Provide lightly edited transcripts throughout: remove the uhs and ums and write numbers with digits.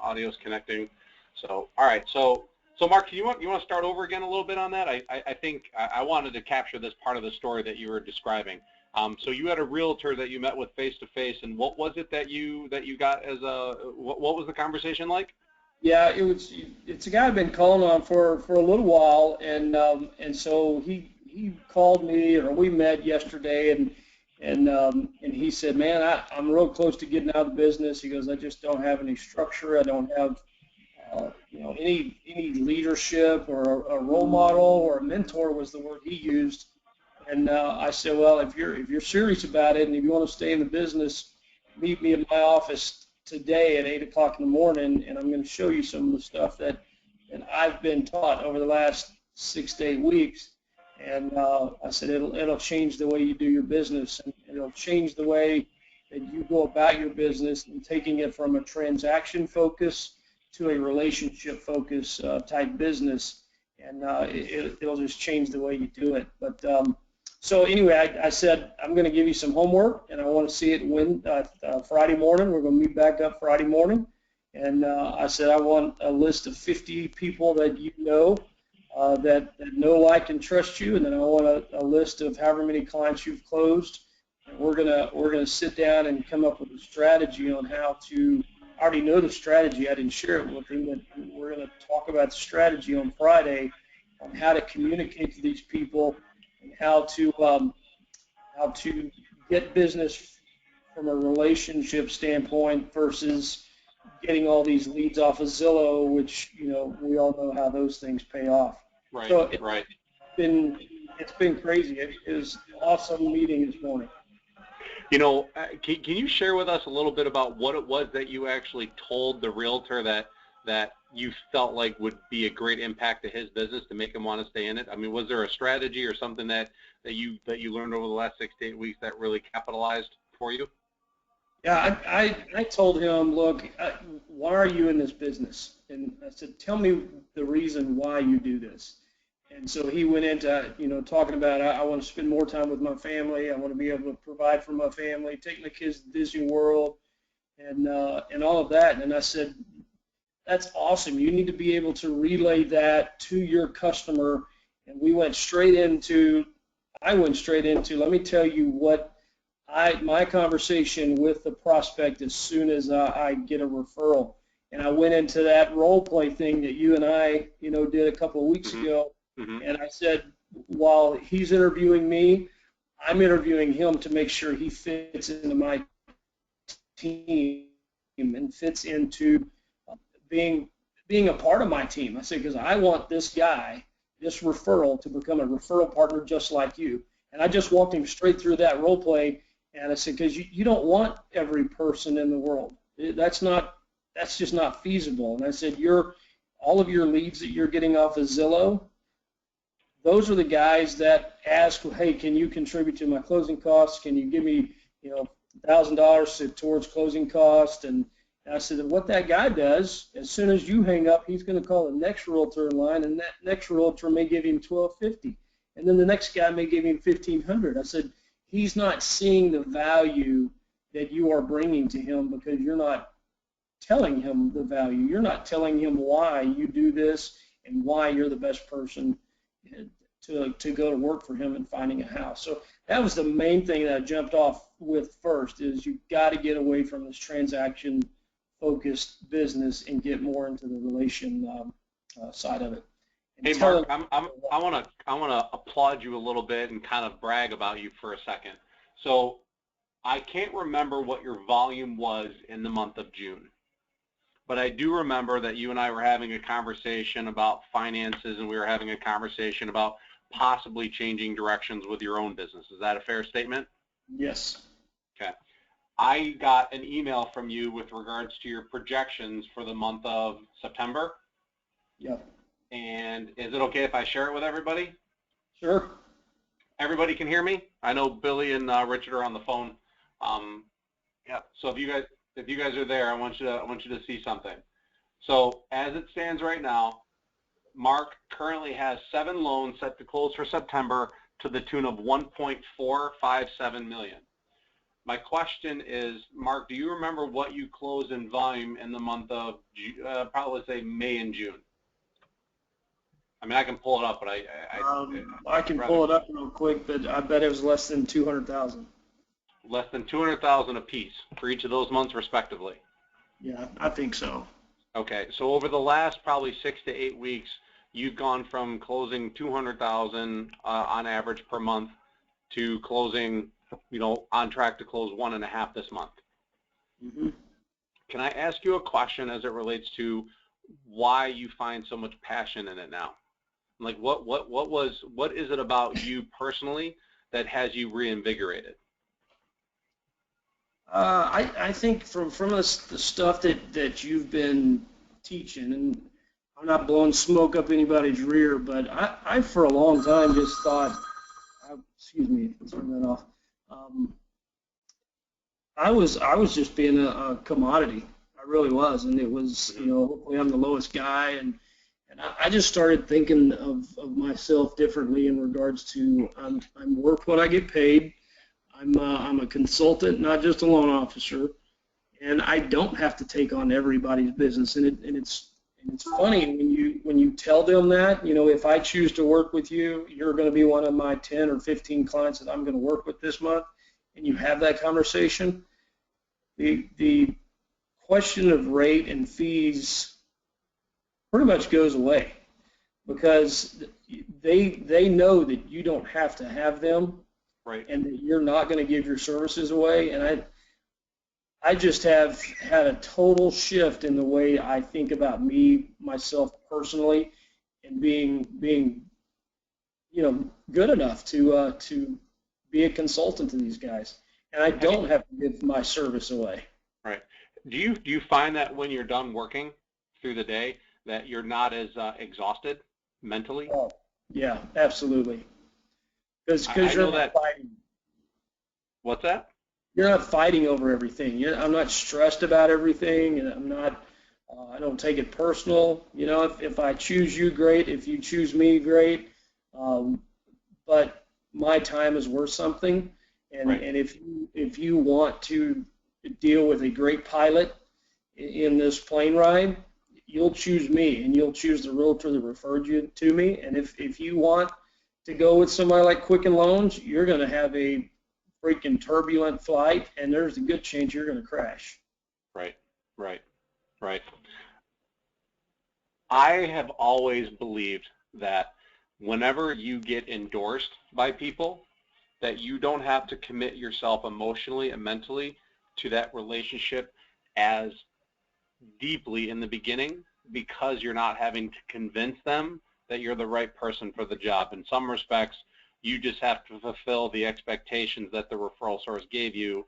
audio's connecting. So, all right. So Mark, you want to start over again a little bit on that? I think I wanted to capture this part of the story that you were describing. So you had a realtor that you met with face to face, and what was it that you got as a what was the conversation like? Yeah, it's a guy I've been calling on for a little while, and so he called me, or we met yesterday, and he said, man, I'm real close to getting out of the business. He goes, I just don't have any structure. I don't have any leadership or a role model or a mentor was the word he used. And I said, well, if you're serious about it and if you want to stay in the business, meet me in my office today at 8 o'clock in the morning, and I'm going to show you some of the stuff that I've been taught over the last 6 to 8 weeks. And I said, it'll change the way you do your business, and it'll change the way that you go about your business, and taking it from a transaction focus to a relationship focus type business, and it'll just change the way you do it. But so anyway, I said, I'm going to give you some homework, and I want to see it Friday morning. We're going to meet back up Friday morning. And I said, I want a list of 50 people that you know that know, like, and trust you, and then I want a list of however many clients you've closed. And we're gonna sit down and come up with a strategy on how to. I already know the strategy. I didn't share it with him, but we're going to talk about the strategy on Friday on how to communicate to these people, and how to get business from a relationship standpoint versus getting all these leads off of Zillow, which we all know how those things pay off. Right. So it's been crazy. It was an awesome meeting this morning. Can you share with us a little bit about what it was that you actually told the realtor that you felt like would be a great impact to his business to make him want to stay in it? I mean, was there a strategy or something that you learned over the last 6 to 8 weeks that really capitalized for you? Yeah, I told him, look, why are you in this business? And I said, tell me the reason why you do this. And so he went into, talking about, I want to spend more time with my family. I want to be able to provide for my family, take my kids to Disney World, and all of that. And I said, that's awesome. You need to be able to relay that to your customer. And I went straight into, let me tell you what my conversation with the prospect as soon as I get a referral. And I went into that role play thing that you and I, did a couple of weeks ago. Mm-hmm. And I said, while he's interviewing me, I'm interviewing him to make sure he fits into my team and fits into being a part of my team. I said, because I want this guy, this referral, to become a referral partner just like you. And I just walked him straight through that role play. And I said, because you don't want every person in the world. That's just not feasible. And I said, all of your leads that you're getting off of Zillow, those are the guys that ask, hey, can you contribute to my closing costs? Can you give me, $1,000 towards closing costs? And I said, what that guy does, as soon as you hang up, he's going to call the next realtor in line, and that next realtor may give him $1,250, and then the next guy may give him $1,500. I said, he's not seeing the value that you are bringing to him because you're not telling him the value. You're not telling him why you do this and why you're the best person to go to work for him in finding a house. So that was the main thing that I jumped off with first, is you've got to get away from this transaction-focused business and get more into the relation side of it. Hey, Mark, I want to applaud you a little bit and kind of brag about you for a second. So I can't remember what your volume was in the month of June, but I do remember that you and I were having a conversation about finances, and we were having a conversation about possibly changing directions with your own business. Is that a fair statement? Yes. Okay. I got an email from you with regards to your projections for the month of September. Yep. And is it okay if I share it with everybody? Sure. Everybody can hear me? I know Billy and Richard are on the phone. Yeah. So if you guys are there, I want you to see something. So as it stands right now, Mark currently has 7 loans set to close for September to the tune of $1.457 million. My question is, Mark, do you remember what you closed in volume in the month of probably say May and June? I mean, I can pull it up, but I can pull it up real quick, but I bet it was less than 200,000. Less than 200,000 apiece for each of those months, respectively. Yeah, I think so. Okay, so over the last probably 6 to 8 weeks, you've gone from closing 200,000 on average per month to closing, on track to close 1.5 this month. Mm-hmm. Can I ask you a question as it relates to why you find so much passion in it now? Like what is it about you personally that has you reinvigorated? I think from the stuff that you've been teaching, and I'm not blowing smoke up anybody's rear, but I for a long time just thought, excuse me, turn that off. I was just being a commodity. I really was, and it was, hopefully I'm the lowest guy, and I just started thinking of myself differently in regards to I'm worth what I get paid. I'm a consultant, not just a loan officer, and I don't have to take on everybody's business. And it's funny when you tell them that, if I choose to work with you, you're going to be one of my 10 or 15 clients that I'm going to work with this month, and you have that conversation. The question of rate and fees pretty much goes away because they know that you don't have to have them. Right. And that you're not going to give your services away. And I just have had a total shift in the way I think about myself personally, and being good enough to be a consultant to these guys. And I don't have to give my service away. Right. Do you find that when you're done working through the day that you're not as exhausted mentally? Oh, yeah, absolutely. Because you're not fighting. What's that? You're not fighting over everything. I'm not stressed about everything, and I don't take it personal. If I choose you, great. If you choose me, great. But my time is worth something, and Right. and if you want to deal with a great pilot in this plane ride, you'll choose me, and you'll choose the realtor that referred you to me. And if you want to go with somebody like Quicken Loans, you're going to have a freaking turbulent flight, and there's a good chance you're going to crash. Right, right, right. I have always believed that whenever you get endorsed by people, that you don't have to commit yourself emotionally and mentally to that relationship as deeply in the beginning because you're not having to convince them that you're the right person for the job. In some respects, you just have to fulfill the expectations that the referral source gave you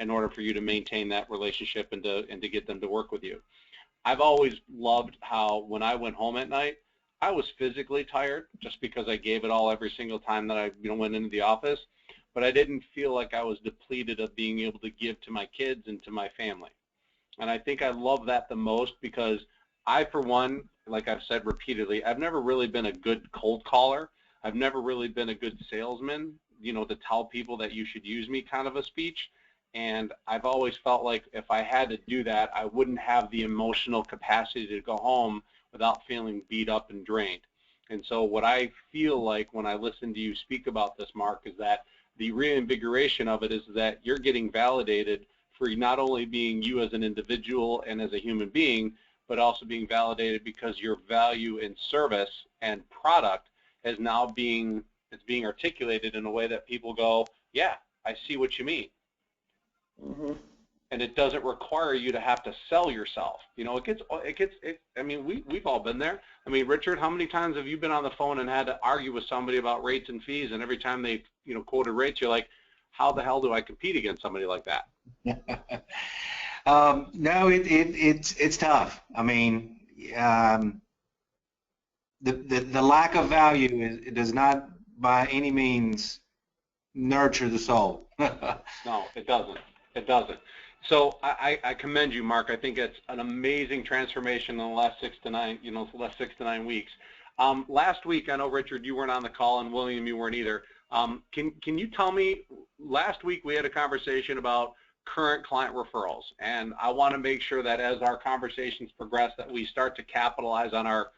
in order for you to maintain that relationship and to get them to work with you. I've always loved how when I went home at night, I was physically tired just because I gave it all every single time that I went into the office, but I didn't feel like I was depleted of being able to give to my kids and to my family. And I think I love that the most because I, for one, like I've said repeatedly, I've never really been a good cold caller. I've never really been a good salesman, to tell people that you should use me kind of a speech. And I've always felt like if I had to do that, I wouldn't have the emotional capacity to go home without feeling beat up and drained. And so what I feel like when I listen to you speak about this, Mark, is that the reinvigoration of it is that you're getting validated for not only being you as an individual and as a human being, but also being validated because your value in service and product is now being articulated in a way that people go, yeah, I see what you mean. Mm-hmm. And it doesn't require you to have to sell yourself. I mean, we've all been there. I mean, Richard, how many times have you been on the phone and had to argue with somebody about rates and fees, and every time they, quoted rates, you're like, how the hell do I compete against somebody like that? No, it's tough. I mean, the lack of value it does not by any means nurture the soul. No, it doesn't. It doesn't. So I commend you, Mark. I think it's an amazing transformation in the last 6 to 9 weeks. Last week, I know, Richard, you weren't on the call, and William, you weren't either. Can you tell me, last week we had a conversation about current client referrals, and I want to make sure that as our conversations progress that we start to capitalize on our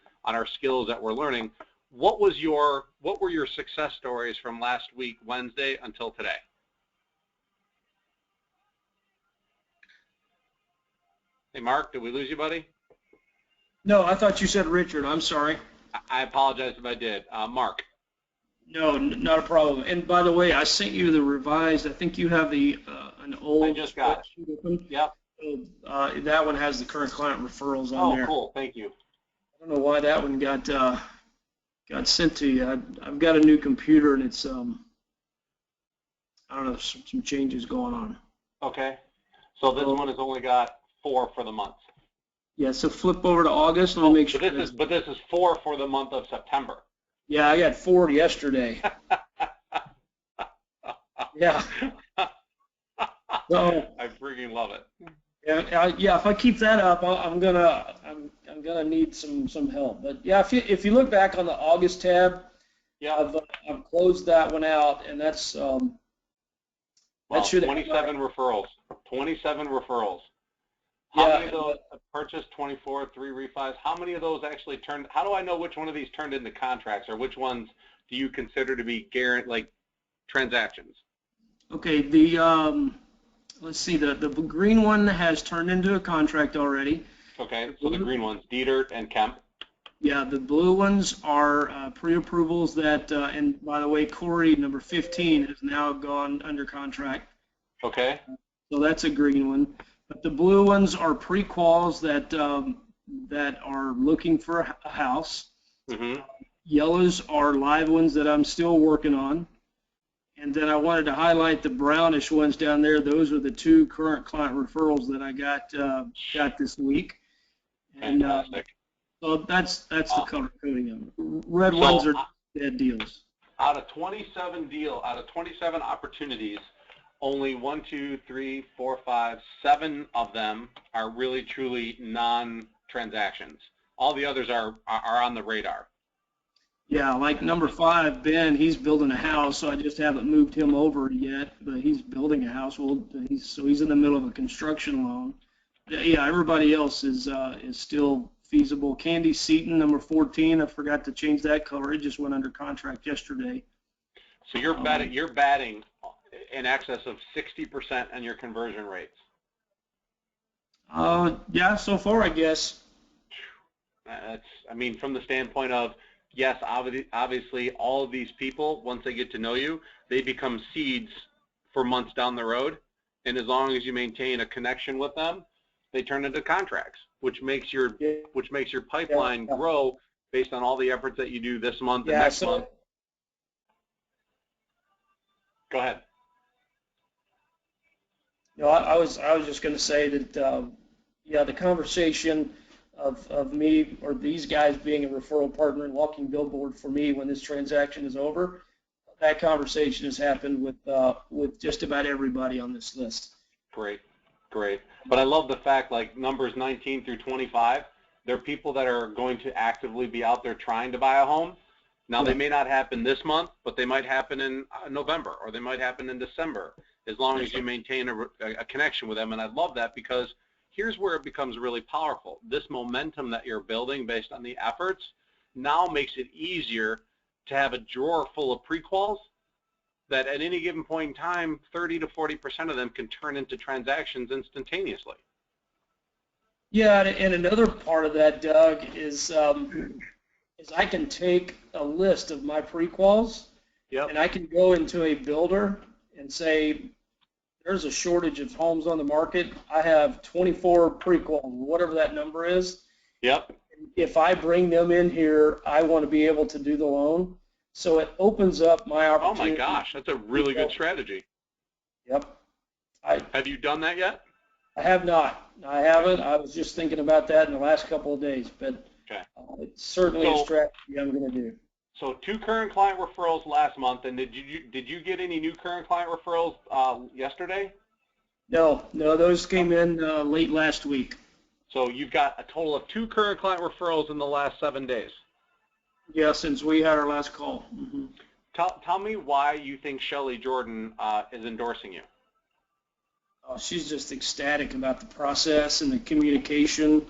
skills that we're learning. What were your success stories from last week, Wednesday, until today? Hey, Mark, did we lose you, buddy? No, I thought you said Richard. I'm sorry. I apologize if I did. Mark. No, not a problem. And by the way, I sent you the revised. I think you have an old. I just got it. Open. Yep. So, that one has the current client referrals on there. Oh, cool. Thank you. I don't know why that one got sent to you. I've got a new computer, and it's I don't know, some changes going on. Okay. So this one has only got 4 for the month. Yeah. So flip over to August. Let me make sure. But this is 4 for the month of September. Yeah, I got 4 yesterday. Yeah. So, I freaking love it. yeah, if I keep that up, I'm gonna need some help. But yeah, if you look back on the August tab, yeah, I've closed that one out, and that's that should 27 referrals. 27 referrals. Yeah, How many of those purchased? 24, 3 refis. How many of those actually turned? How do I know which one of these turned into contracts, or which ones do you consider to be transactions? Okay, let's see, the green one has turned into a contract already. Okay, so the green ones, Dieter and Kemp. Yeah, the blue ones are pre-approvals that, and by the way, Corey, number 15, has now gone under contract. Okay. So that's a green one. But the blue ones are pre-quals that are looking for a house. Mm-hmm. Yellows are live ones that I'm still working on. And then I wanted to highlight the brownish ones down there. Those are the 2 current client referrals that I got this week. And fantastic. so that's the color coding of them. Red ones are dead deals. Out of 27 opportunities, only 1, 2, 3, 4, 5, 7 of them are really truly non-transactions. All the others are on the radar. Yeah, like number 5, Ben, he's building a house, so I just haven't moved him over yet, but he's building a house. Well, he's in the middle of a construction loan. Yeah, everybody else is still feasible. Candy Seaton, number 14, I forgot to change that color. It just went under contract yesterday. So you're batting in excess of 60% on your conversion rates. Yeah, so far, I guess. I mean, from the standpoint of, yes, obviously, all of these people, once they get to know you, they become seeds for months down the road. And as long as you maintain a connection with them, they turn into contracts, which makes your pipeline grow based on all the efforts that you do this month and next month. Go ahead. No, I was just going to say that the conversation of me or these guys being a referral partner and walking billboard for me when this transaction is over, that conversation has happened with just about everybody on this list. Great. But I love the fact, like numbers 19 through 25, they're people that are going to actively be out there trying to buy a home. Now, they may not happen this month, but they might happen in November, or they might happen in December, as long as you maintain a connection with them. And I love that, because here's where it becomes really powerful. This momentum that you're building based on the efforts now makes it easier to have a drawer full of pre-quals that at any given point in time, 30 to 40% of them can turn into transactions instantaneously. Yeah, and another part of that, Doug, is I can take a list of my pre-quals, and I can go into a builder and say, there's a shortage of homes on the market. I have 24 pre-quals, whatever that number is. Yep. If I bring them in here, I want to be able to do the loan. So it opens up my opportunity. Oh my gosh, that's a really good strategy. Yep. Have you done that yet? I have not. I haven't. I was just thinking about that in the last couple of days, but it's certainly a strategy I'm going to do. So 2 current client referrals last month, and did you get any new current client referrals yesterday? No, those came in late last week. So you've got a total of 2 current client referrals in the last 7 days. Yeah, since we had our last call. Mm-hmm. tell me why you think Shelley Jordan is endorsing you. Oh, she's just ecstatic about the process and the communication.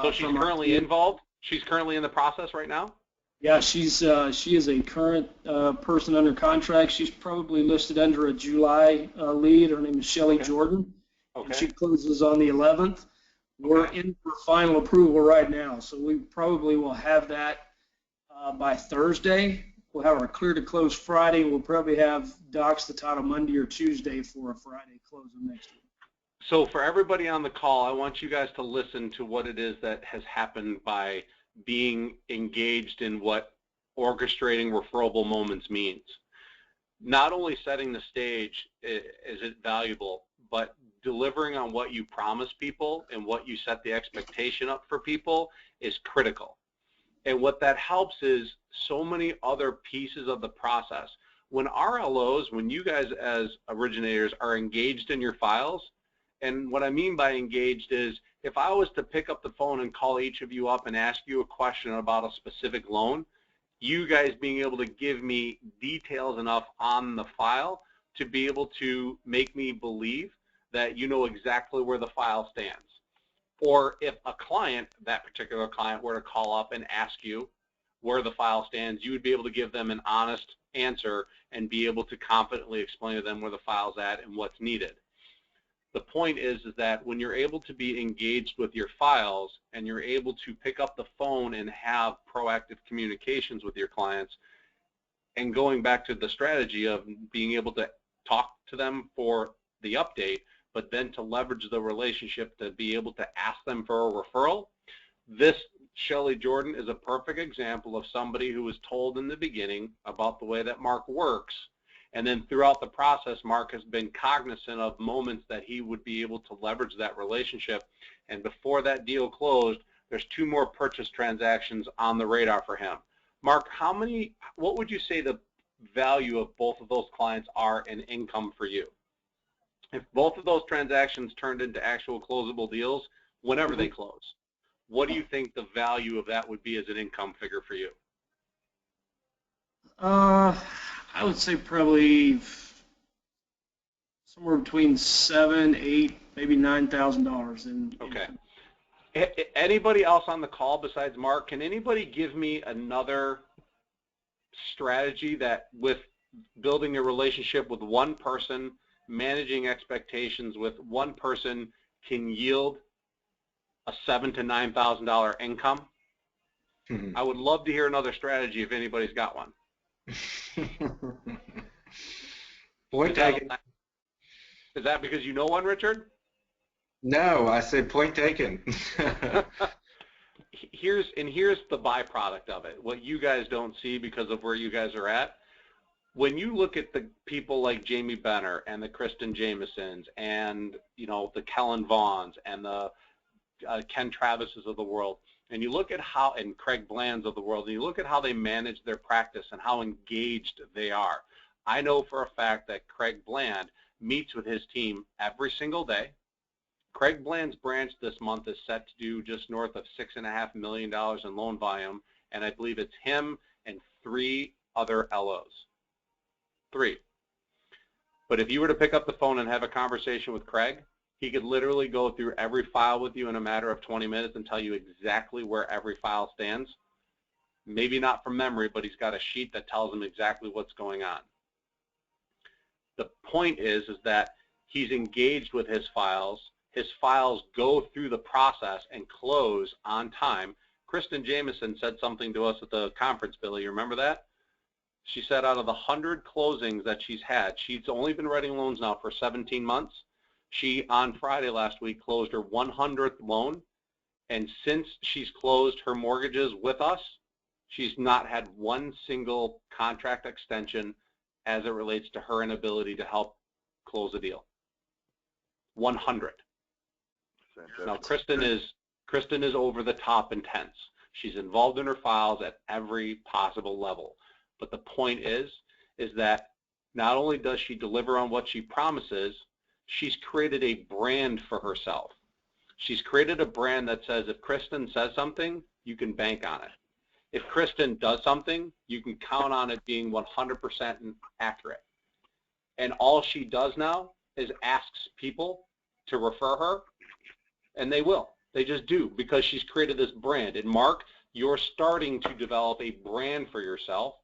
So she's currently involved? She's currently in the process right now? Yeah, she is a current person under contract. She's probably listed under a July lead. Her name is Shelley Jordan. Okay. And she closes on the 11th. We're in for final approval right now, so we probably will have that by Thursday. We'll have our clear to close Friday. We'll probably have docs the title Monday or Tuesday for a Friday closing next week. So for everybody on the call, I want you guys to listen to what it is that has happened by being engaged in what orchestrating referable moments means. Not only setting the stage is it valuable, but delivering on what you promise people and what you set the expectation up for people is critical. And what that helps is so many other pieces of the process. When RLOs, when you guys as originators are engaged in your files, and what I mean by engaged is if I was to pick up the phone and call each of you up and ask you a question about a specific loan, you guys being able to give me details enough on the file to be able to make me believe that you know exactly where the file stands. Or if a client, that particular client, were to call up and ask you where the file stands, you would be able to give them an honest answer and be able to confidently explain to them where the file's at and what's needed. The point is that when you're able to be engaged with your files and you're able to pick up the phone and have proactive communications with your clients, and going back to the strategy of being able to talk to them for the update, but then to leverage the relationship to be able to ask them for a referral, this Shelley Jordan is a perfect example of somebody who was told in the beginning about the way that Mark works. And then throughout the process, Mark has been cognizant of moments that he would be able to leverage that relationship. And before that deal closed, there's 2 more purchase transactions on the radar for him. Mark, what would you say the value of both of those clients are in income for you? If both of those transactions turned into actual closable deals, whenever they close, what do you think the value of that would be as an income figure for you? I would say probably somewhere between $7,000, $8,000, maybe $9,000. Okay. Anybody else on the call besides Mark? Can anybody give me another strategy that with building a relationship with one person, managing expectations with one person can yield a $7,000 to $9,000 income? Mm-hmm. I would love to hear another strategy if anybody's got one. Point taken. Is that because you know one, Richard? No, I said point taken. Here's the byproduct of it. What you guys don't see because of where you guys are at. When you look at the people like Jamie Benner and the Kristen Jamesons and the Kellen Vaughns and the Ken Travises of the world, and you look at how, and Craig Blands of the world, and you look at how they manage their practice and how engaged they are. I know for a fact that Craig Bland meets with his team every single day. Craig Bland's branch this month is set to do just north of $6.5 million in loan volume, and I believe it's him and 3 other LOs. 3. But if you were to pick up the phone and have a conversation with Craig, he could literally go through every file with you in a matter of 20 minutes and tell you exactly where every file stands. Maybe not from memory, but he's got a sheet that tells him exactly what's going on. The point is that he's engaged with his files. His files go through the process and close on time. Kristen Jameson said something to us at the conference, Billy. You remember that? She said out of the 100 closings that she's had, she's only been writing loans now for 17 months. She, on Friday last week, closed her 100th loan, and since she's closed her mortgages with us, she's not had one single contract extension as it relates to her inability to help close a deal. 100. Now, Kristen is over the top intense. She's involved in her files at every possible level. But the point is that not only does she deliver on what she promises, she's created a brand for herself. She's created a brand that says if Kristen says something, you can bank on it. If Kristen does something, you can count on it being 100% accurate. And all she does now is asks people to refer her, and they will. They just do, because she's created this brand. And Mark, you're starting to develop a brand for yourself,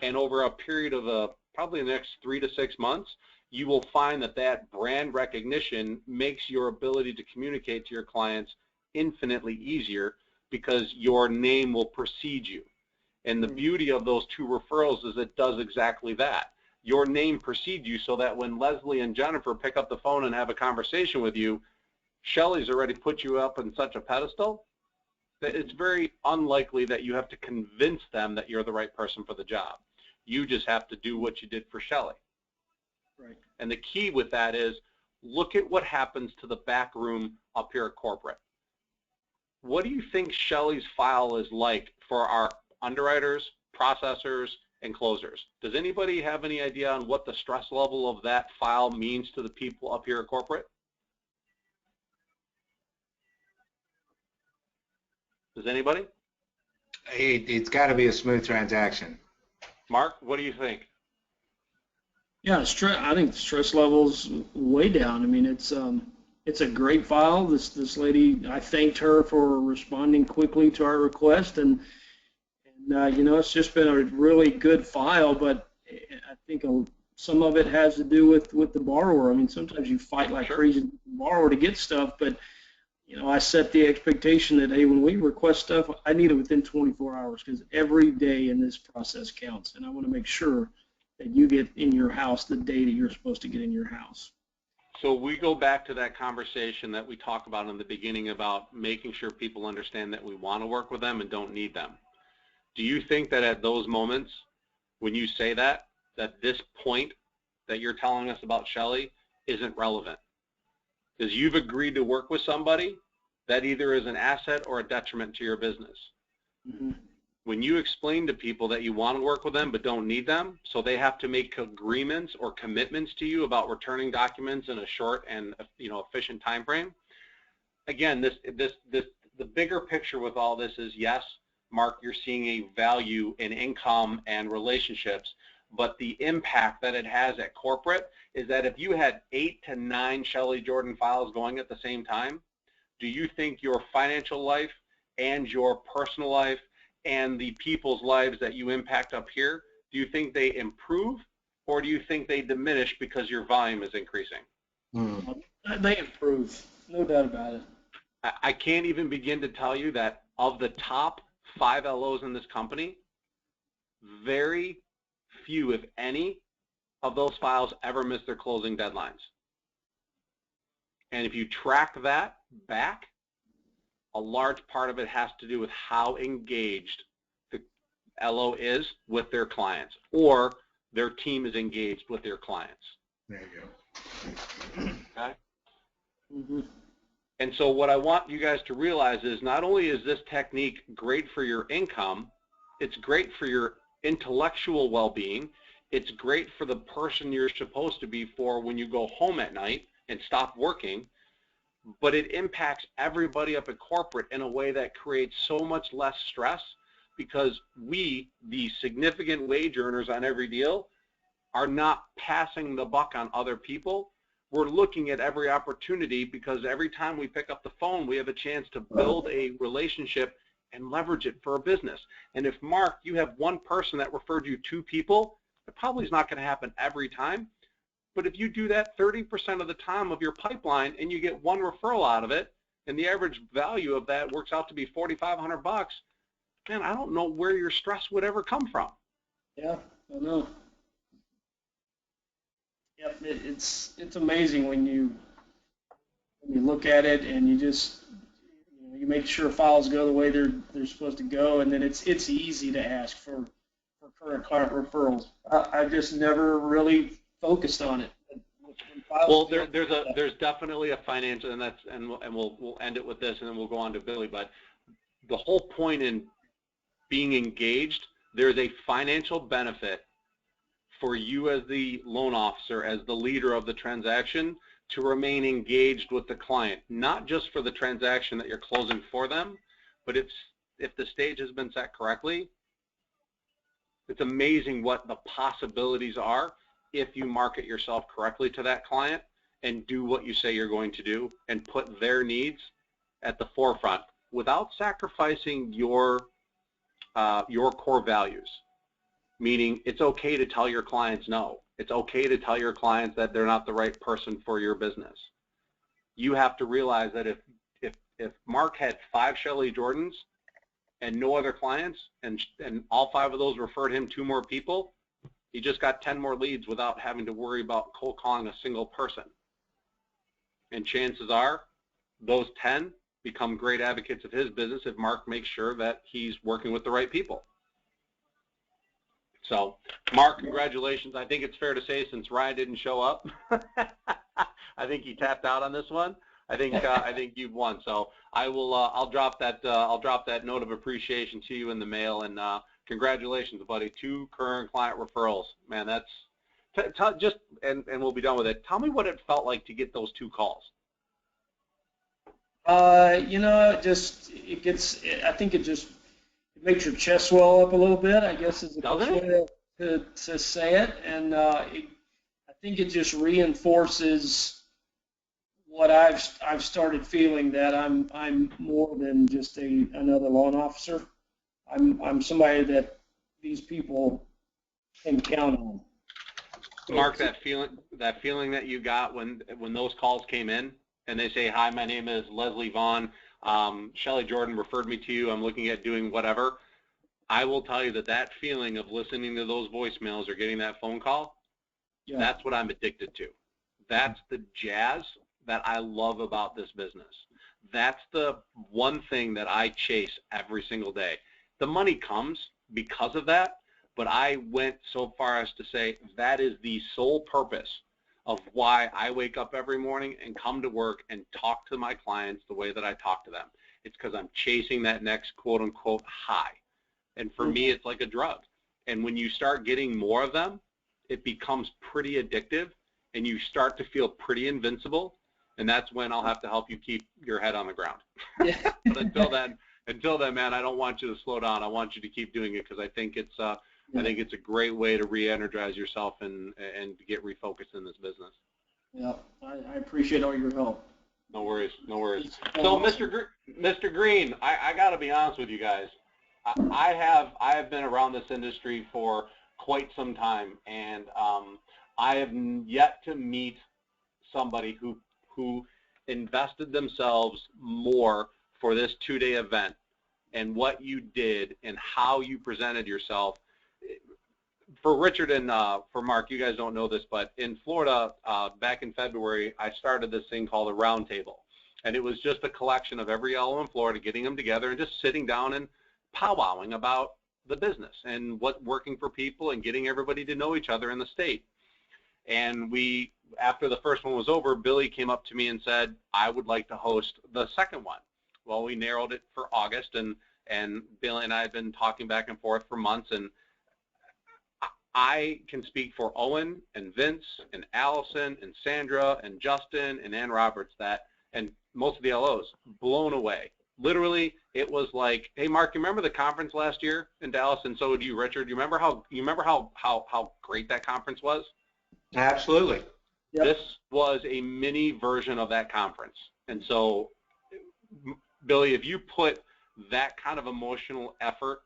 and over a period of probably the next 3 to 6 months, you will find that that brand recognition makes your ability to communicate to your clients infinitely easier, because your name will precede you. And the beauty of those 2 referrals is it does exactly that. Your name precedes you, so that when Leslie and Jennifer pick up the phone and have a conversation with you, Shelly's already put you up on such a pedestal that it's very unlikely that you have to convince them that you're the right person for the job. You just have to do what you did for Shelly. Right. And the key with that is, look at what happens to the back room up here at corporate. What do you think Shelly's file is like for our underwriters, processors, and closers? Does anybody have any idea on what the stress level of that file means to the people up here at corporate? Does anybody? It's got to be a smooth transaction. Mark, what do you think? Yeah, I think the stress level's way down. I mean, it's a great file. This lady, I thanked her for responding quickly to our request, and you know, it's just been a really good file. But I think some of it has to do with the borrower. I mean, sometimes you fight like crazy with the borrower to get stuff, but you know, I set the expectation that, hey, when we request stuff, I need it within 24 hours, because every day in this process counts, and I want to make sure that you get in your house the day that you're supposed to get in your house. So we go back to that conversation that we talked about in the beginning about making sure people understand that we want to work with them and don't need them. Do you think that at those moments, when you say that this point that you're telling us about Shelly isn't relevant? Because you've agreed to work with somebody that either is an asset or a detriment to your business. Mm-hmm. When you explain to people that you want to work with them but don't need them, so they have to make agreements or commitments to you about returning documents in a short and, you know, efficient time frame. Again, the bigger picture with all this is, yes, Mark, you're seeing a value in income and relationships, but the impact that it has at corporate is that if you had 8 to 9 Shelly Jordan files going at the same time, do you think your financial life and your personal life and the people's lives that you impact up here, do you think they improve, or do you think they diminish because your volume is increasing? They improve, no doubt about it. I can't even begin to tell you that of the top 5 LOs in this company, very few, if any, of those files ever miss their closing deadlines. And if you track that back, a large part of it has to do with how engaged the LO is with their clients, or their team is engaged with their clients. There you go. Okay? Mm-hmm. And so what I want you guys to realize is, not only is this technique great for your income, it's great for your intellectual well-being, it's great for the person you're supposed to be for when you go home at night and stop working, but it impacts everybody up at corporate in a way that creates so much less stress, because we, the significant wage earners on every deal, are not passing the buck on other people. We're looking at every opportunity, because every time we pick up the phone, we have a chance to build a relationship and leverage it for a business. And if, Mark, you have one person that referred you 2 people, it probably is not going to happen every time. But if you do that 30% of the time of your pipeline and you get 1 referral out of it, and the average value of that works out to be $4,500, man, I don't know where your stress would ever come from. Yeah, I know. Yep, it's amazing when you look at it and you just, you know, you make sure files go the way they're supposed to go, and then it's easy to ask for current client referrals. I've just never really focused on it. Well, there's definitely a financial, and we'll end it with this, and then we'll go on to Billy. But the whole point in being engaged, there's a financial benefit for you as the loan officer, as the leader of the transaction, to remain engaged with the client, not just for the transaction that you're closing for them, but it's if the stage has been set correctly, it's amazing what the possibilities are if you market yourself correctly to that client and do what you say you're going to do and put their needs at the forefront without sacrificing your core values. Meaning, it's okay to tell your clients no. It's okay to tell your clients that they're not the right person for your business. You have to realize that if Mark had 5 Shelley Jordans and no other clients, and all 5 of those referred him 2 more people, he just got 10 more leads without having to worry about cold calling a single person. And chances are, those 10 become great advocates of his business if Mark makes sure that he's working with the right people. So, Mark, congratulations. I think it's fair to say, since Ryan didn't show up, I think he tapped out on this one. I think you've won. So I will. I'll drop that note of appreciation to you in the mail. And congratulations, buddy. 2 current client referrals. Man, that's and we'll be done with it. Tell me what it felt like to get those 2 calls. You know, I think it makes your chest swell up a little bit, I guess is the best way to say it. And I think it just reinforces what I've started feeling, that I'm more than just another loan officer. I'm somebody that these people can count on. Mark, that feeling that you got when those calls came in and they say, "Hi, my name is Leslie Vaughn. Shelley Jordan referred me to you. I'm looking at doing whatever." I will tell you that feeling of listening to those voicemails or getting that phone call, that's what I'm addicted to. That's the jazz that I love about this business. That's the one thing that I chase every single day. The money comes because of that, but I went so far as to say that is the sole purpose of why I wake up every morning and come to work and talk to my clients the way that I talk to them. It's because I'm chasing that next quote-unquote high. And for me, it's like a drug. And when you start getting more of them, it becomes pretty addictive, and you start to feel pretty invincible. And that's when I'll have to help you keep your head on the ground. Yeah. But until then, man, I don't want you to slow down. I want you to keep doing it, because I think it's a great way to re-energize yourself and get refocused in this business. Yeah, I appreciate all your help. No worries, no worries. So, Mr. Green, I got to be honest with you guys. I have been around this industry for quite some time, and I have yet to meet somebody who invested themselves more for this 2-day event, and what you did and how you presented yourself. For Richard and for Mark, you guys don't know this, but in Florida, back in February, I started this thing called a round table. And it was just a collection of every LO in Florida, getting them together and just sitting down and powwowing about the business and what's working for people and getting everybody to know each other in the state. And after the first one was over, Billy came up to me and said, "I would like to host the second one." Well, we narrowed it for August, and Billy and I have been talking back and forth for months, and I can speak for Owen and Vince and Allison and Sandra and Justin and Ann Roberts and most of the LOs, blown away. Literally, it was like, "Hey, Mark, you remember the conference last year in Dallas?" And so do you, Richard. You remember how great that conference was? Absolutely. Yep. This was a mini version of that conference. And so, Billy, if you put that kind of emotional effort,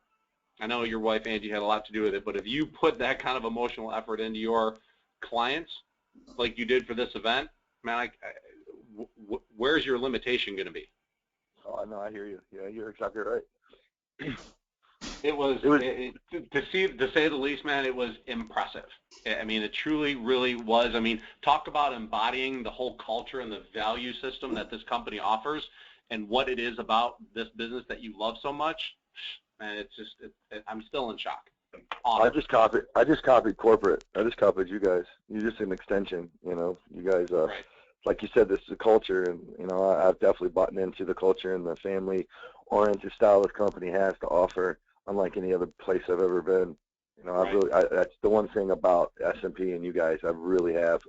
I know your wife, Angie, had a lot to do with it, but if you put that kind of emotional effort into your clients like you did for this event, man, where's your limitation going to be? Oh, no, I hear you. Yeah, you're exactly right. To say the least, man, it was impressive. I mean, it truly, really was. I mean, talk about embodying the whole culture and the value system that this company offers and what it is about this business that you love so much. Man, it's just, I'm still in shock. Awesome. I just copied corporate. I just copied you guys. You're just an extension, you know. You guys, right. Like you said, this is a culture, and, you know, I've definitely bought into the culture and the family-oriented style this company has to offer, unlike any other place I've ever been. You know, Right. That's the one thing about S&P and you guys. I really have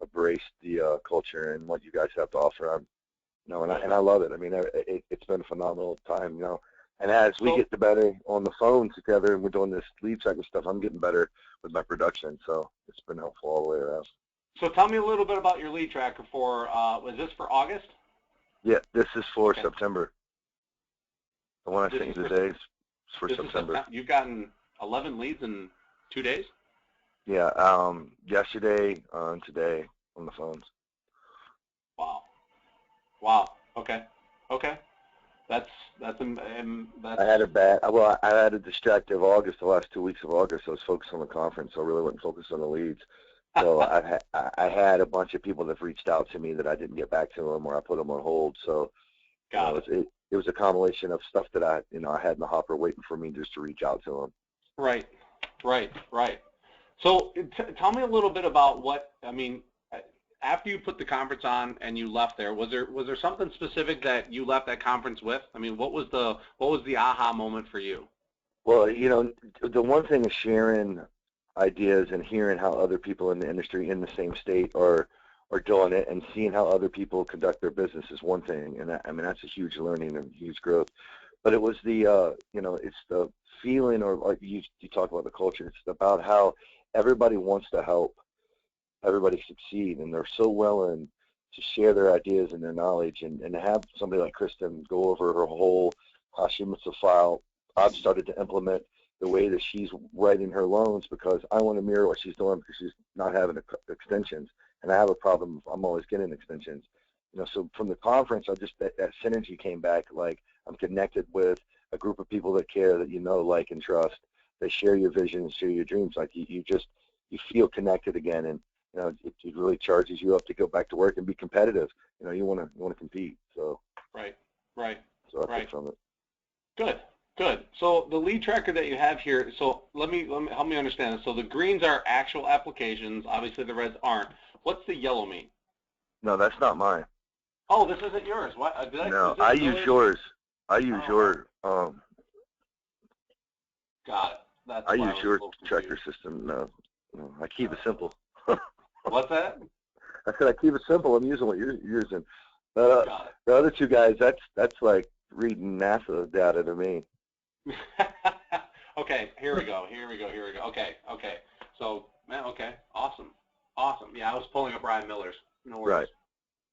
embraced the culture and what you guys have to offer. You know, and I love it. I mean, it's been a phenomenal time. You know, And as we So, get the better on the phone together and we're doing this lead cycle stuff, I'm getting better with my production. So it's been helpful all the way around. so tell me a little bit about your lead tracker for, was this for August? Yeah, this is for Okay. September. The one I This sent is you for- today is for This is September. September. You've gotten 11 leads in 2 days? Yeah, yesterday and today on the phones. Wow. Wow. Okay. Okay. That's I had a bad, well, I had a distractive August, the last 2 weeks of August. I was focused on the conference, so I really wasn't focused on the leads. So I had a bunch of people that reached out to me that I didn't get back to them, or I put them on hold. So got it. it was a combination of stuff that I had in the hopper waiting for me just to reach out to them. Right. Right. Right. So tell me a little bit about what, I mean, after you put the conference on and you left there, was there something specific that you left that conference with? I mean, what was the aha moment for you? Well, the one thing is sharing ideas and hearing how other people in the industry in the same state are doing it, and seeing how other people conduct their business is one thing, and I mean that's a huge learning and huge growth. But it was the it's the feeling, or like you talk about the culture. It's about how everybody wants to help everybody succeed, and they're so willing to share their ideas and their knowledge, and to have somebody like Kristen go over her whole Hashimoto file. I've started to implement the way that she's writing her loans because I want to mirror what she's doing, because she's not having extensions, and I have a problem. I'm always getting extensions. So from the conference, that synergy came back. Like, I'm connected with a group of people that care, that like, and trust. They share your vision and share your dreams. Like, you feel connected again, and it really charges you up to go back to work and be competitive. You want to compete. So Right. So I Right. took from it. Good. So the lead tracker that you have here, so let me help me understand this. So the greens are actual applications. Obviously the reds aren't. What's the yellow mean? No, that's not mine. Oh, this isn't yours. What? No, I use yours. I use your Got it. That's I why use was a your little tracker confused. system. No, I keep it simple. What's that? I said I keep it simple. I'm using what you're using. But Got the other two guys, that's like reading NASA data to me. it. Okay, here we go. Okay. So, man, okay, awesome. Yeah, I was pulling up Ryan Miller's. No worries. Right.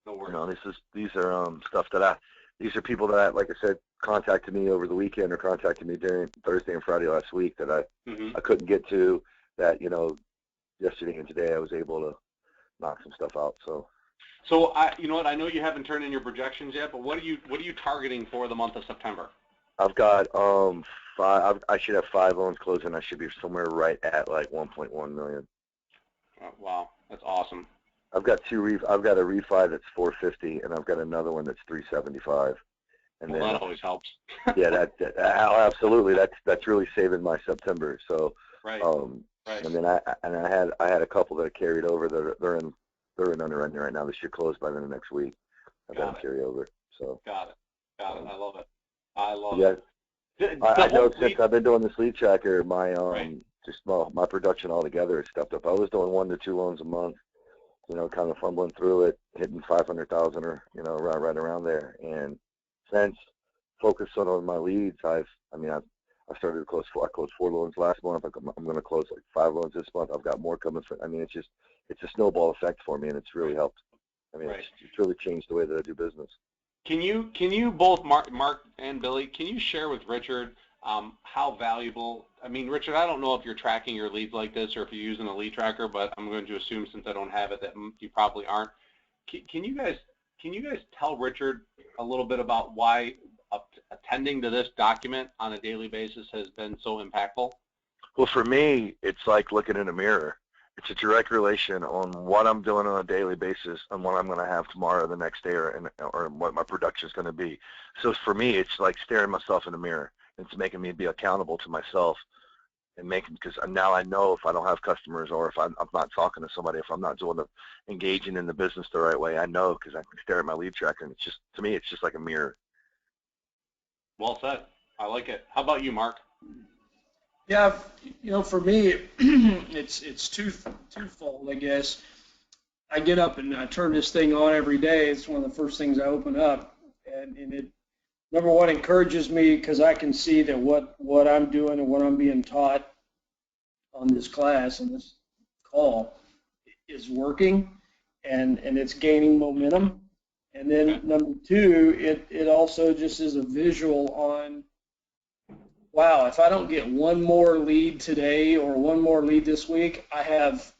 No worries. These are stuff that these are people that, like I said, contacted me over the weekend or contacted me during Thursday and Friday last week that I couldn't get to, that yesterday and today I was able to knock some stuff out. So you know what? I know you haven't turned in your projections yet, but what are you targeting for the month of September? I've got five. I should have 5 loans closing. I should be somewhere right at like 1.1 million. Oh, wow, that's awesome. I've got I've got a refi that's 450, and I've got another one that's 375. And Well, then that always helps. yeah, that absolutely. That's really saving my September. So Right. Right. And then I had a couple that carried over that they're in underwriting right now. They should close by the end of next week. I've got them carry over. So Got it. I love it. I love yeah. it. I know since I've been doing this lead tracker, my Right. my production altogether has stepped up. I was doing 1 to 2 loans a month, kind of fumbling through it, hitting 500,000 or right around there. And since focusing on my leads, I started to close 4. I closed 4 loans last month. I'm going to close like 5 loans this month. I've got more coming. It's a snowball effect for me, and it's really helped. Right. It's really changed the way that I do business. Can you both, Mark and Billy, can you share with Richard how valuable? I mean, Richard, I don't know if you're tracking your leads like this or if you're using a lead tracker, but I'm going to assume, since I don't have it, that you probably aren't. Can you guys tell Richard a little bit about why attending to this document on a daily basis has been so impactful? Well, for me, it's like looking in a mirror. It's a direct relation on what I'm doing on a daily basis and what I'm going to have tomorrow, the next day, or what my production is going to be. So for me, it's like staring myself in the mirror. It's making me be accountable to myself, and because now I know if I don't have customers, or if I'm not talking to somebody, if I'm not engaging in the business the right way, I know, because I can stare at my lead tracker, and to me, it's just like a mirror. Well said. I like it. How about you, Mark? Yeah, for me, it's twofold, I guess. I get up and I turn this thing on every day. It's one of the first things I open up, and it number one, encourages me because I can see that what I'm doing and what I'm being taught on this class and this call is working, and it's gaining momentum. And then Okay. number two, it also just is a visual on, wow, if I don't get one more lead today or one more lead this week, I have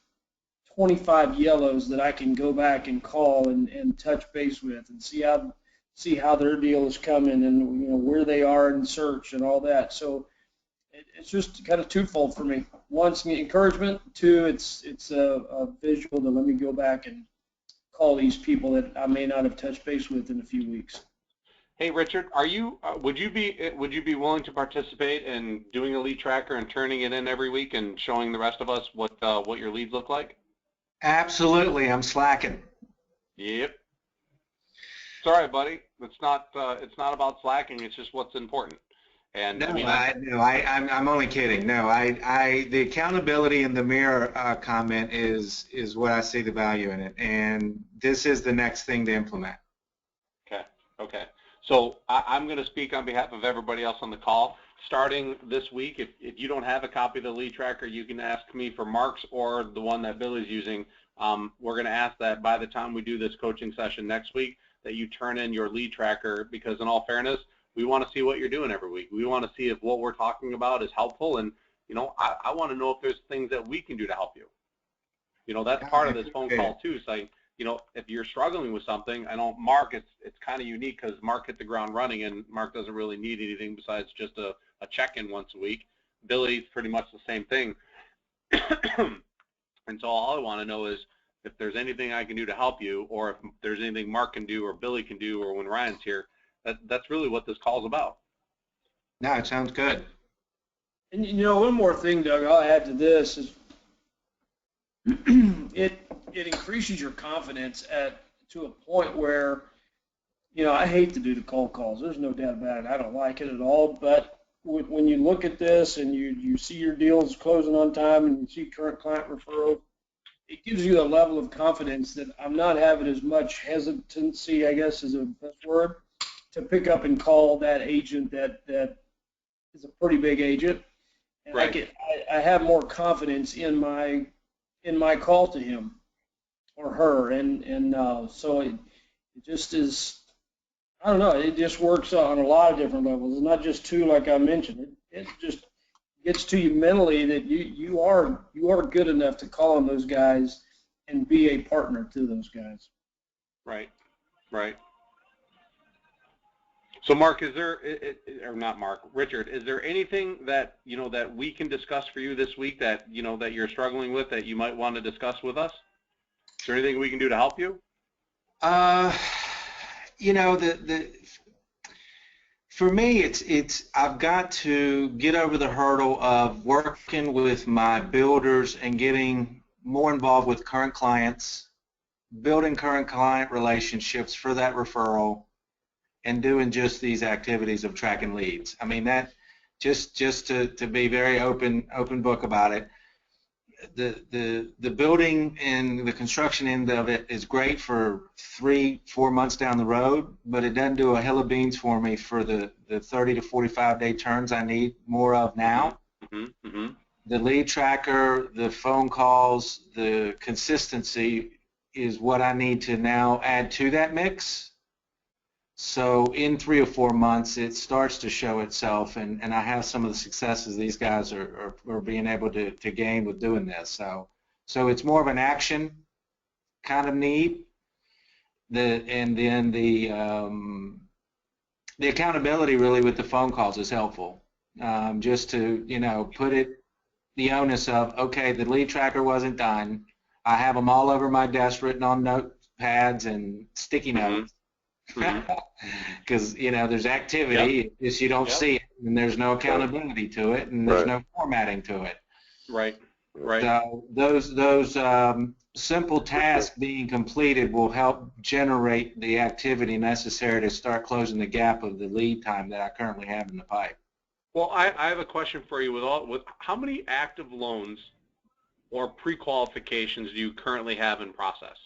25 yellows that I can go back and call and touch base with and see how their deal is coming and where they are in search and all that. So it's just kind of twofold for me. One, it's encouragement. Two, it's a visual to let me go back and call these people that I may not have touched base with in a few weeks. Hey, Richard, are you would you be willing to participate in doing a lead tracker and turning it in every week and showing the rest of us what your leads look like? Absolutely, I'm slacking. Yep. It's all right, buddy. It's not about slacking. It's just what's important. And No, I mean, I'm only kidding. No, the accountability in the mirror comment is what I see the value in it, and this is the next thing to implement. okay. So I'm going to speak on behalf of everybody else on the call. Starting this week, if you don't have a copy of the lead tracker, you can ask me for Mark's or the one that Billy's using. We're going to ask that by the time we do this coaching session next week, that you turn in your lead tracker, because in all fairness, we want to see what you're doing every week. We want to see if what we're talking about is helpful, and I want to know if there's things that we can do to help you. That's part of this phone call too. So if you're struggling with something, I know Mark, it's kind of unique because Mark hit the ground running, and Mark doesn't really need anything besides just a check-in once a week. Billy's pretty much the same thing. And so all I want to know is if there's anything I can do to help you, or if there's anything Mark can do or Billy can do, or when Ryan's here. That's really what this call's about. No, it sounds good. And one more thing, Doug, I'll add to this is it increases your confidence to a point where, I hate to do the cold calls. There's no doubt about it. I don't like it at all. But when you look at this and you see your deals closing on time and you see current client referrals, it gives you a level of confidence that I'm not having as much hesitancy, I guess is the best word, to pick up and call that agent that is a pretty big agent. And right. I have more confidence in my call to him or her, and so it just is, I don't know, it just works on a lot of different levels. It's not just two, like I mentioned. It just gets to you mentally that you are good enough to call on those guys and be a partner to those guys. Right. So Mark, or not Mark, Richard, is there anything that that we can discuss for you this week that that you're struggling with that you might want to discuss with us? Is there anything we can do to help you? For me, it's I've got to get over the hurdle of working with my builders and getting more involved with current clients, building current client relationships for that referral, and doing just these activities of tracking leads. I mean, that just to be very open book about it. The building and the construction end of it is great for 3-4 months down the road, but it doesn't do a hill of beans for me for the 30 to 45 day turns I need more of now. The lead tracker, the phone calls, the consistency is what I need to now add to that mix. So in 3 or 4 months, it starts to show itself, and I have some of the successes these guys are being able to gain with doing this. So it's more of an action kind of need. And then the accountability really with the phone calls is helpful. Just to put the onus of, okay, the lead tracker wasn't done. I have them all over my desk written on notepads and sticky notes. Because there's activity, just you don't see it, and there's no accountability to it, and there's no formatting to it. Right. So those simple tasks being completed will help generate the activity necessary to start closing the gap of the lead time that I currently have in the pipe. Well, I have a question for you. With how many active loans or pre-qualifications do you currently have in process?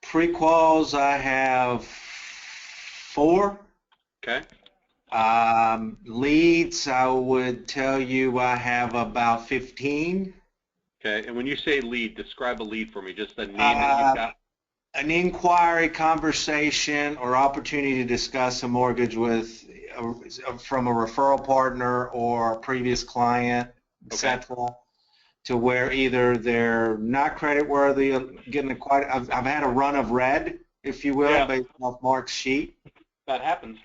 Pre-quals, I have 4. Okay. Leads, I would tell you I have about 15. Okay. And when you say lead, describe a lead for me. Just the name that you've got. An inquiry, conversation, or opportunity to discuss a mortgage with from a referral partner or a previous client, etc. To where either they're not creditworthy, getting I've had a run of red, if you will, based off Mark's sheet. That happens.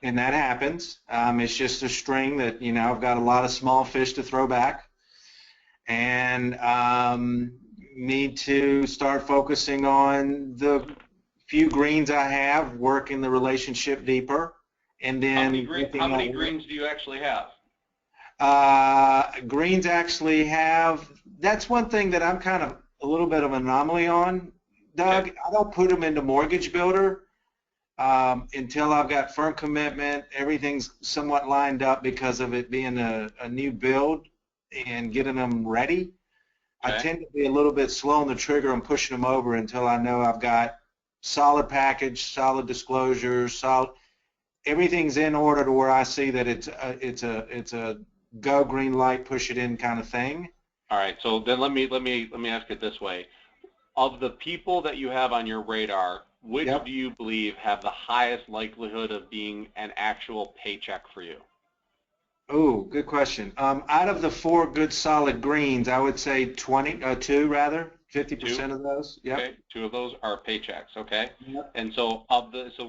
And that happens. It's just a string that, I've got a lot of small fish to throw back. And need to start focusing on the few greens I have, working the relationship deeper, and then how many greens do you actually have? Greens actually have. That's one thing that I'm kind of a little bit of an anomaly on, Doug. Okay. I don't put them into Mortgage Builder until I've got firm commitment. Everything's somewhat lined up because of it being a new build and getting them ready. Okay. I tend to be a little bit slow on the trigger and pushing them over until I know I've got solid package, solid disclosures, everything's in order to where I see that it's a go green light, push it in kind of thing. All right. So then let me ask it this way: of the people that you have on your radar, which do you believe have the highest likelihood of being an actual paycheck for you? Oh, good question. Out of the 4 good solid greens, I would say 50% of those. Yep. Okay, 2 of those are paychecks. Okay. Yep. And so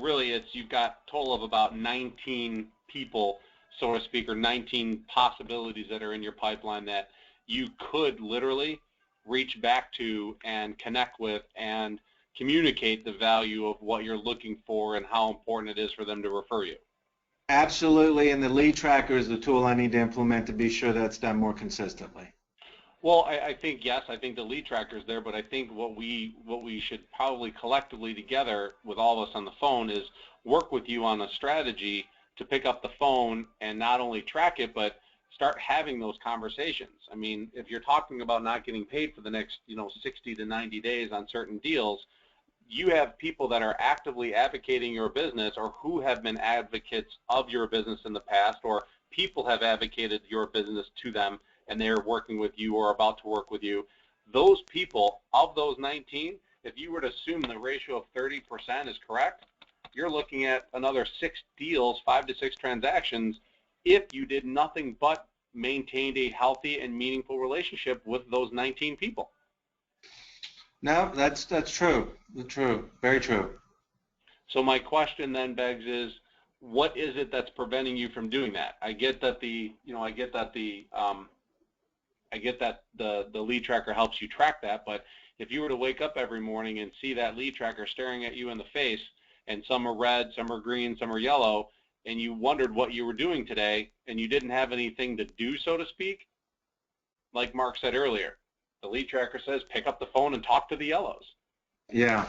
really you've got a total of about 19 people, so to speak, or 19 possibilities that are in your pipeline that you could literally reach back to and connect with and communicate the value of what you're looking for and how important it is for them to refer you. Absolutely, and the lead tracker is the tool I need to implement to be sure that's done more consistently. Well, I think, yes, I think the lead tracker is there, but I think what we should probably collectively together with all of us on the phone is work with you on a strategy to pick up the phone and not only track it, but start having those conversations. I mean, if you're talking about not getting paid for the next, 60 to 90 days on certain deals, you have people that are actively advocating your business or who have been advocates of your business in the past, or people have advocated your business to them and they're working with you or about to work with you. Those people, of those 19, if you were to assume the ratio of 30% is correct, you're looking at another 6 deals, 5 to 6 transactions, if you did nothing but maintained a healthy and meaningful relationship with those 19 people. No, that's true. True. Very true. So my question then begs is, what is it that's preventing you from doing that? I get that the lead tracker helps you track that, but if you were to wake up every morning and see that lead tracker staring at you in the face, and some are red, some are green, some are yellow, and you wondered what you were doing today, and you didn't have anything to do, so to speak, like Mark said earlier, the lead tracker says pick up the phone and talk to the yellows. Yeah.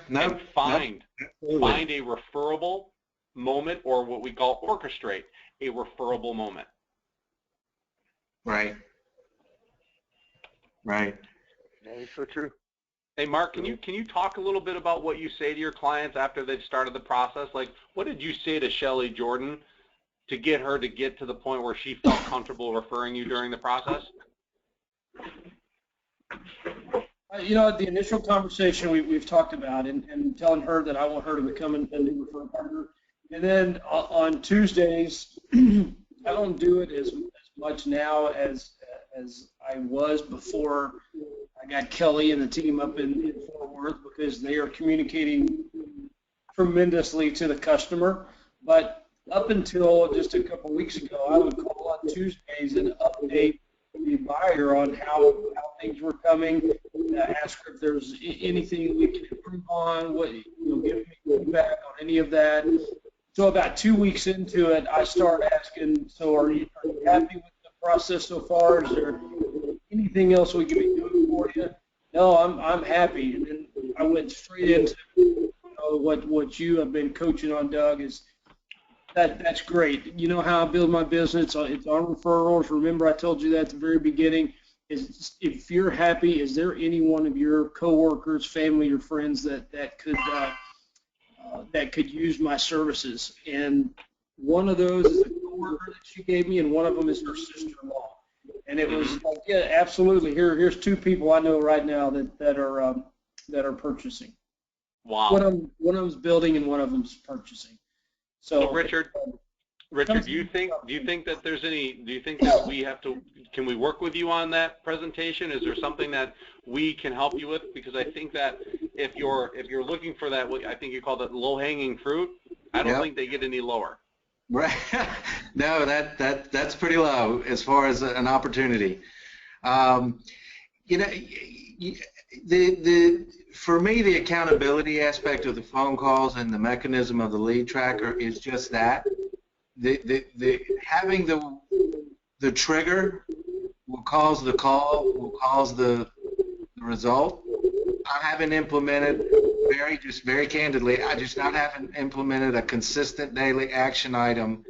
No. And find a referable moment, or what we call orchestrate a referable moment. Right. That is so true. Hey, Mark, can you talk a little bit about what you say to your clients after they've started the process? Like, what did you say to Shelly Jordan to get her to get to the point where she felt comfortable referring you during the process? The initial conversation we've talked about and telling her that I want her to become a new referral partner. And then on Tuesdays, I don't do it as much now as I was before I got Kelly and the team up in Fort Worth, because they are communicating tremendously to the customer. But up until just a couple weeks ago, I would call on Tuesdays and update the buyer on how things were coming, ask her if there's anything we can improve on, give me feedback on any of that. So about 2 weeks into it, I start asking, so are you happy with the process so far? Is there anything else we can be doing for you? No, I'm happy. And then I went straight into what you have been coaching on, Doug, is that's great. You know how I build my business? It's on referrals. Remember, I told you that at the very beginning. Is if you're happy, is there any one of your coworkers, family, or friends that could use my services? And One of those is a coworker that she gave me, and one of them is her sister-in-law. And it was like, yeah, absolutely. Here's two people I know right now that are purchasing. Wow. One of them's building and one of them's purchasing. So Richard, do you think that there's any? Do you think that we have to? Can we work with you on that presentation? Is there something that we can help you with? Because I think that if you're looking for that, I think you call it low-hanging fruit. I don't think they get any lower. Right. No, that's pretty low as far as an opportunity. You know, for me, the accountability aspect of the phone calls and the mechanism of the lead tracker is just that. Having the trigger will cause the call, will cause the result. I haven't implemented, very candidly, I just haven't implemented a consistent daily action item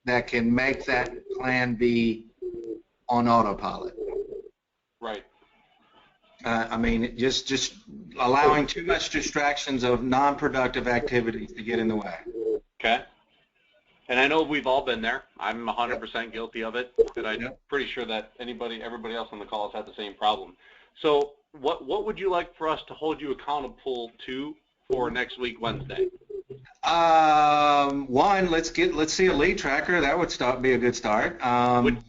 that can make that plan be on autopilot. Right. I mean, just allowing too much distractions of non-productive activities to get in the way. Okay. And I know we've all been there. I'm 100% guilty of it, and I'm pretty sure that everybody else on the call has had the same problem. So what would you like for us to hold you accountable to for next week, Wednesday? One, let's see a lead tracker. That would be a good start.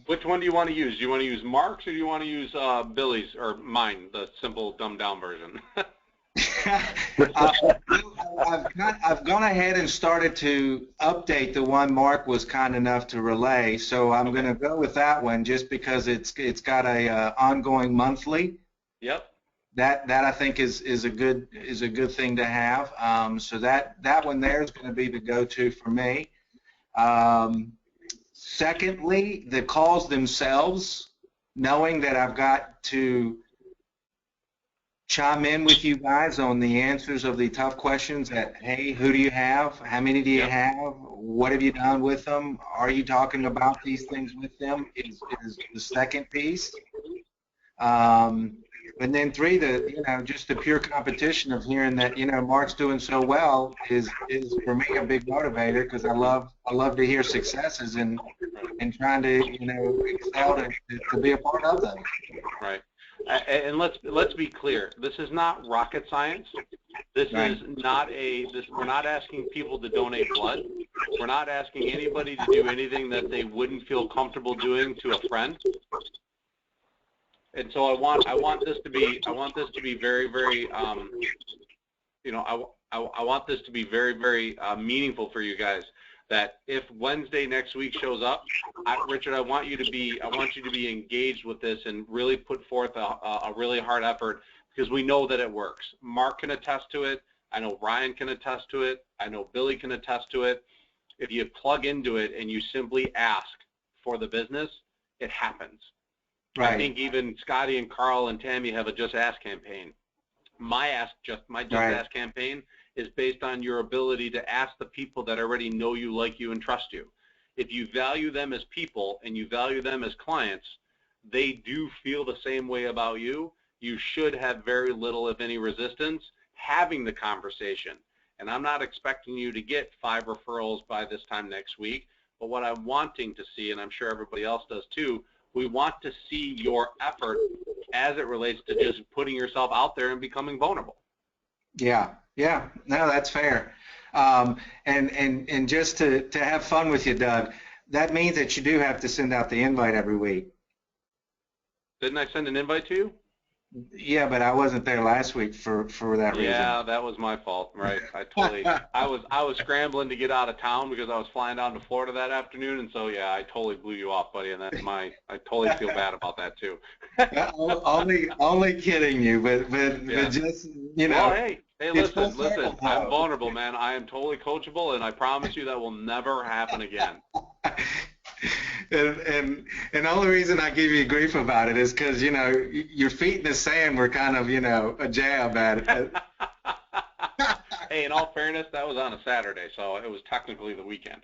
Which one do you want to use? Do you want to use Mark's or do you want to use Billy's or mine, the simple dumbed down version? I've gone ahead and started to update the one Mark was kind enough to relay, so I'm going to go with that one just because it's got a ongoing monthly. Yep. That I think is a good thing to have. So that one there is going to be the go-to for me. Secondly, the calls themselves, knowing that I've got to chime in with you guys on the answers of the tough questions that, hey, who do you have? How many do you have? What have you done with them? Are you talking about these things with them is the second piece. And then three, just the pure competition of hearing that, Mark's doing so well is for me a big motivator because I love to hear successes and trying to, excel to be a part of them. Right. And let's be clear. This is not rocket science. This is not we're not asking people to donate blood. We're not asking anybody to do anything that they wouldn't feel comfortable doing to a friend. And so I want this to be very, very I want this to be very, very meaningful for you guys. That if Wednesday next week shows up, Richard, I want you to be engaged with this and really put forth a really hard effort because we know that it works. Mark can attest to it. I know Ryan can attest to it. I know Billy can attest to it. If you plug into it and you simply ask for the business, it happens. Right. I think even Scotty and Carl and Tammy have a Just Ask campaign. My Just Ask campaign is based on your ability to ask the people that already know you, like you, and trust you. If you value them as people and you value them as clients, they do feel the same way about you. You should have very little, if any, resistance having the conversation. And I'm not expecting you to get 5 referrals by this time next week, but what I'm wanting to see, and I'm sure everybody else does too, we want to see your effort as it relates to just putting yourself out there and becoming vulnerable. Yeah, no, that's fair. And just to have fun with you, Doug, that means that you do have to send out the invite every week. Didn't I send an invite to you? Yeah, but I wasn't there last week for that reason. Yeah, that was my fault. Right. I was scrambling to get out of town because I was flying down to Florida that afternoon, and so yeah, I totally blew you off, buddy. And I totally feel bad about that too. only kidding you, but just Well, hey, listen. I'm vulnerable, man. I am totally coachable, and I promise you that will never happen again. And the only reason I give you grief about it is because your feet in the sand were kind of a jab at it. Hey, in all fairness, that was on a Saturday, so it was technically the weekend.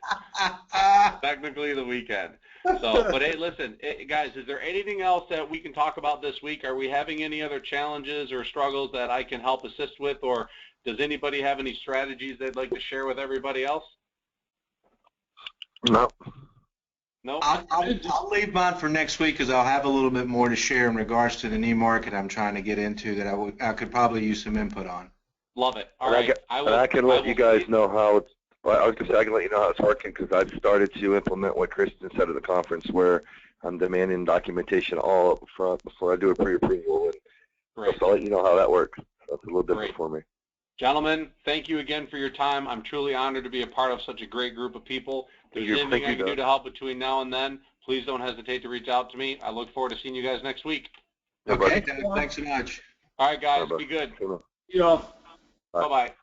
So, but hey, listen, guys, is there anything else that we can talk about this week? Are we having any other challenges or struggles that I can help assist with, or does anybody have any strategies they'd like to share with everybody else? No. No? I'll leave mine for next week because I'll have a little bit more to share in regards to the new market I'm trying to get into that I could probably use some input on. Love it. All And right. I can let you guys know how it's, well, I was going to say, I can let you know how it's working because I've started to implement what Kristen said at the conference where I'm demanding documentation all up front before I do a pre-approval. And Great. so I'll let you know how that works. That's a little different Great. for me. Gentlemen, thank you again for your time. I'm truly honored to be a part of such a great group of people. If there's anything I can do to help between now and then, please don't hesitate to reach out to me. I look forward to seeing you guys next week. Okay, Doug, thanks so much. All right, guys, be good. Yeah. Bye-bye.